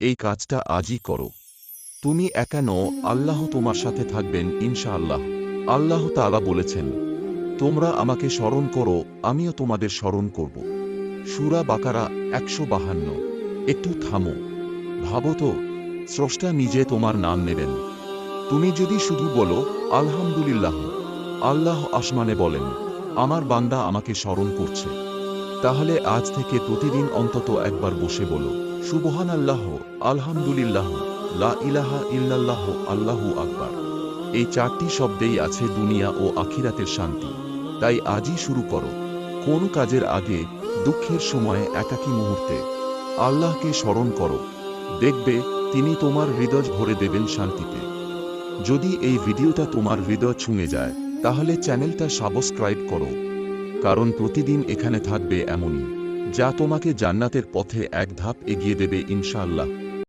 এই কাজটা আজই করো। তুমি একা নও, আল্লাহ তোমার সাথে থাকবেন ইনশাআল্লাহ। আল্লাহ তাআলা বলেছেন, তোমরা আমাকে স্মরণ করো, আমিও তোমাদের স্মরণ করব। সূরা বাকারা ১৫২। একটু থামো, ভাবো তো, স্রষ্টা নিজে তোমার নাম নেবেন। তুমি যদি শুধু বলো আলহামদুলিল্লাহ, আল্লাহ আসমানে বলেন, আমার বান্দা আমাকে স্মরণ করছে, তাহলে আজ থেকে প্রতিদিন অন্তত একবার বসে বলো সুবহানাল্লাহ, আলহামদুলিল্লাহ, লা ইলাহা ইল্লাল্লাহ, আল্লাহু আকবার। এই চারটি শব্দেই আছে দুনিয়া ও আখিরাতের শান্তি। তাই আজই শুরু করো। কোন কাজের আগে, দুঃখের সময়ে, একাকী মুহূর্তে আল্লাহকে স্মরণ করো, দেখবে তিনি তোমার হৃদয় ভরে দেবেন শান্তিতে। যদি এই ভিডিওটা তোমার হৃদয় ছুঁয়ে যায়, তাহলে চ্যানেলটা সাবস্ক্রাইব করো, কারণ প্রতিদিন এখানে থাকবে এমনই যা তোমাকে জান্নাতের পথে এক ধাপ এগিয়ে দেবে ইনশাআল্লাহ।